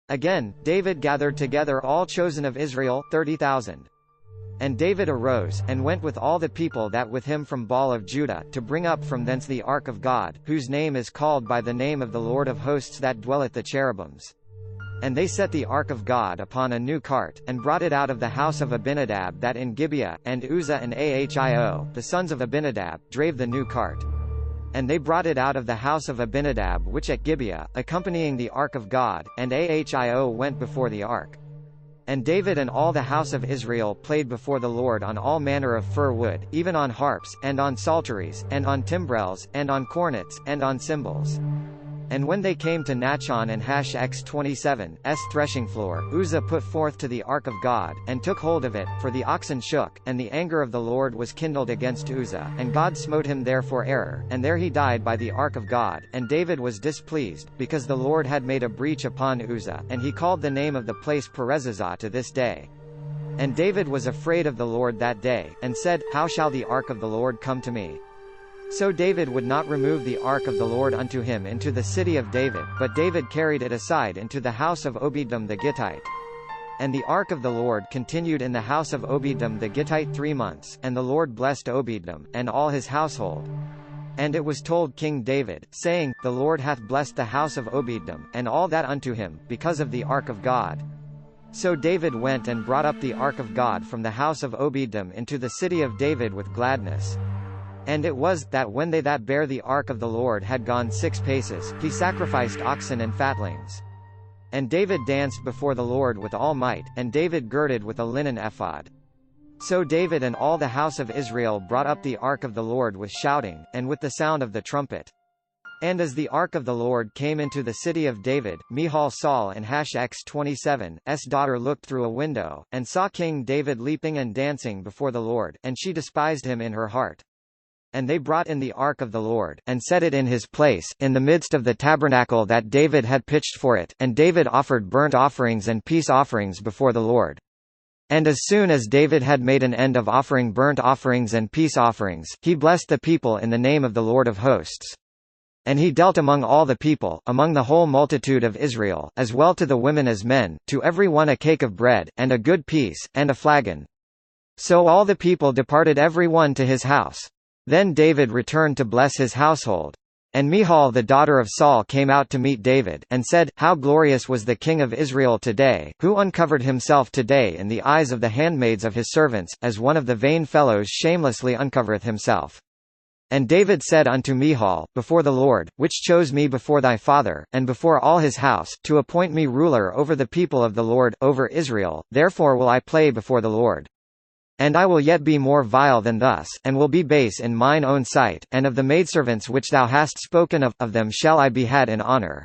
Again, David gathered together all chosen of Israel, 30,000. And David arose, and went with all the people that with him from Baale of Judah, to bring up from thence the ark of God, whose name is called by the name of the Lord of hosts that dwelleth the cherubims. And they set the ark of God upon a new cart, and brought it out of the house of Abinadab that in Gibeah, and Uzzah and Ahio, the sons of Abinadab, drave the new cart. And they brought it out of the house of Abinadab which at Gibeah, accompanying the ark of God, and Ahio went before the ark. And David and all the house of Israel played before the Lord on all manner of fir wood, even on harps, and on psalteries, and on timbrels, and on cornets, and on cymbals. And when they came to Nachon and #27's threshingfloor, Uzzah put forth to the ark of God, and took hold of it, for the oxen shook, and the anger of the Lord was kindled against Uzzah, and God smote him there for error, and there he died by the ark of God. And David was displeased, because the Lord had made a breach upon Uzzah, and he called the name of the place Perezuzzah to this day. And David was afraid of the Lord that day, and said, How shall the ark of the Lord come to me? So David would not remove the ark of the Lord unto him into the city of David, but David carried it aside into the house of Obededom the Gittite. And the ark of the Lord continued in the house of Obededom the Gittite 3 months, and the Lord blessed Obededom, and all his household. And it was told King David, saying, The Lord hath blessed the house of Obededom, and all that unto him, because of the ark of God. So David went and brought up the ark of God from the house of Obededom into the city of David with gladness. And it was, that when they that bare the ark of the Lord had gone 6 paces, he sacrificed oxen and fatlings. And David danced before the Lord with all might, and David girded with a linen ephod. So David and all the house of Israel brought up the ark of the Lord with shouting, and with the sound of the trumpet. And as the ark of the Lord came into the city of David, Michal Saul and #27's daughter looked through a window, and saw King David leaping and dancing before the Lord, and she despised him in her heart. And they brought in the ark of the Lord, and set it in his place, in the midst of the tabernacle that David had pitched for it, and David offered burnt offerings and peace offerings before the Lord. And as soon as David had made an end of offering burnt offerings and peace offerings, he blessed the people in the name of the Lord of hosts. And he dealt among all the people, among the whole multitude of Israel, as well to the women as men, to every one a cake of bread, and a good piece, and a flagon. So all the people departed every one to his house. Then David returned to bless his household. And Michal the daughter of Saul came out to meet David, and said, How glorious was the king of Israel today, who uncovered himself today in the eyes of the handmaids of his servants, as one of the vain fellows shamelessly uncovereth himself. And David said unto Michal, Before the Lord, which chose me before thy father, and before all his house, to appoint me ruler over the people of the Lord, over Israel, therefore will I play before the Lord. And I will yet be more vile than thus, and will be base in mine own sight, and of the maidservants which thou hast spoken of them shall I be had in honor.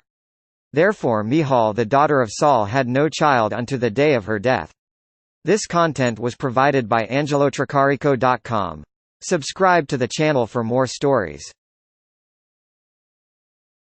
Therefore Michal the daughter of Saul had no child unto the day of her death. This content was provided by angelotricarico.com. Subscribe to the channel for more stories.